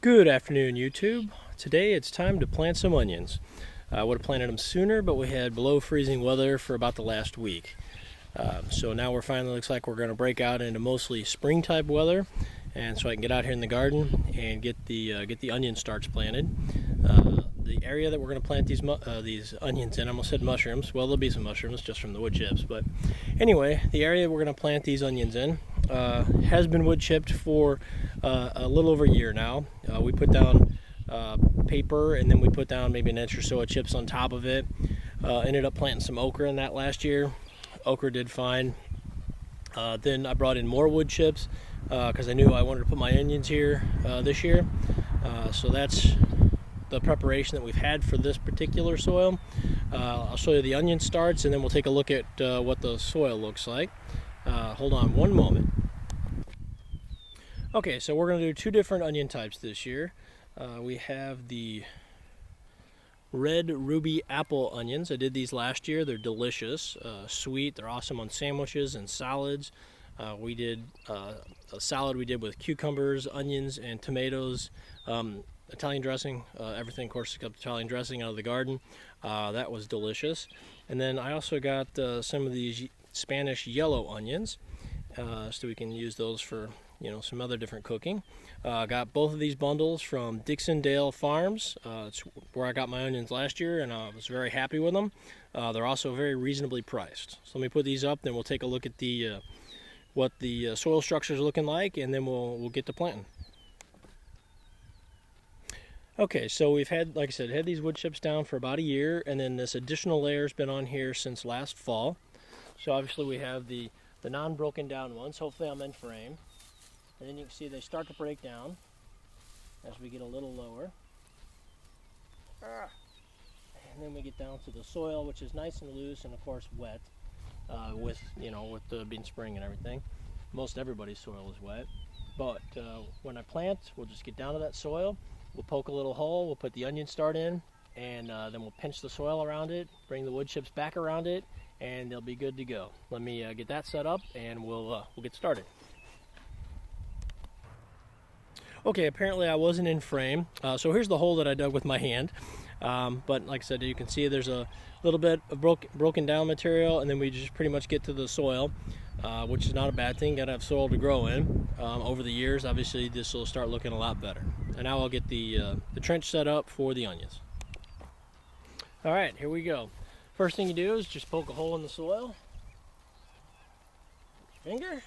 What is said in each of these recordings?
Good afternoon, YouTube. Today it's time to plant some onions. I would have planted them sooner, but we had below freezing weather for about the last week. So now we're finally, looks like we're going to break out into mostly spring type weather, and so I can get out here in the garden and get the onion starts planted. The area that we're going to plant these onions in, I almost said mushrooms. Well, there'll be some mushrooms just from the wood chips, but anyway, the area we're going to plant these onions in has been wood chipped for a little over a year now. We put down paper, and then we put down maybe an inch or so of chips on top of it. Ended up planting some okra in that last year. Okra did fine. Then I brought in more wood chips because I knew I wanted to put my onions here this year. So that's the preparation that we've had for this particular soil. I'll show you the onion starts, and then we'll take a look at what the soil looks like. Hold on one moment. Okay, so we're going to do two different onion types this year. We have the red ruby apple onions. I did these last year. They're delicious, sweet. They're awesome on sandwiches and salads. We did a salad we did with cucumbers, onions, and tomatoes, Italian dressing, everything, of course, except Italian dressing out of the garden. That was delicious. And then I also got some of these Spanish yellow onions, so we can use those for some other different cooking. Got both of these bundles from Dixondale Farms. It's where I got my onions last year, and I was very happy with them. They're also very reasonably priced. So let me put these up, then we'll take a look at the what the soil structure is looking like, and then we'll get to planting. Okay, so we've had, like I said, had these wood chips down for about a year, and then this additional layer has been on here since last fall. So obviously we have the non-broken down ones. Hopefully I'm in frame. And then you can see they start to break down as we get a little lower. And then we get down to the soil, which is nice and loose and of course wet, with the being spring and everything. Most everybody's soil is wet. But when I plant, we'll just get down to that soil. We'll poke a little hole, we'll put the onion start in, and then we'll pinch the soil around it, bring the wood chips back around it, and they'll be good to go. Let me get that set up, and we'll get started. Okay, apparently I wasn't in frame, so here's the hole that I dug with my hand. But like I said, you can see there's a little bit of broken down material, and then we just pretty much get to the soil, which is not a bad thing. Gotta have soil to grow in. Over the years, obviously, this will start looking a lot better. And now I'll get the trench set up for the onions. All right, here we go. First thing you do is just poke a hole in the soil. Finger.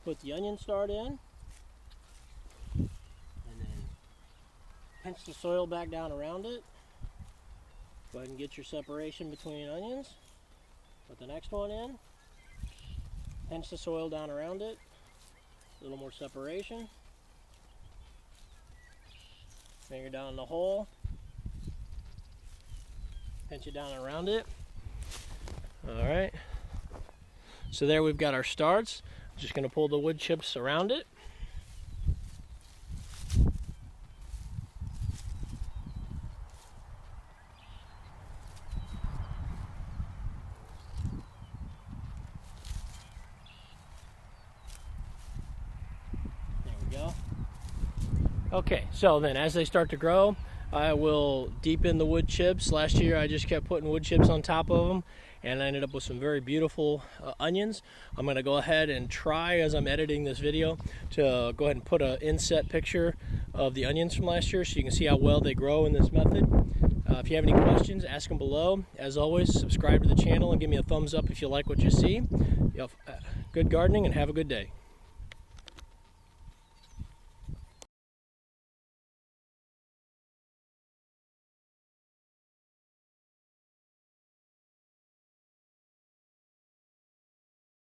Put the onion start in. And then pinch the soil back down around it. Go ahead and get your separation between onions. Put the next one in. Pinch the soil down around it. A little more separation. Finger down in the hole. Pinch it down around it. All right. So there we've got our starts. Just going to pull the wood chips around it. Okay, so then as they start to grow, I will deepen the wood chips. Last year I just kept putting wood chips on top of them, and I ended up with some very beautiful onions. I'm going to go ahead and try, as I'm editing this video, to go ahead and put an inset picture of the onions from last year so you can see how well they grow in this method. If you have any questions, ask them below. As always, subscribe to the channel and give me a thumbs up if you like what you see. Good gardening, and have a good day.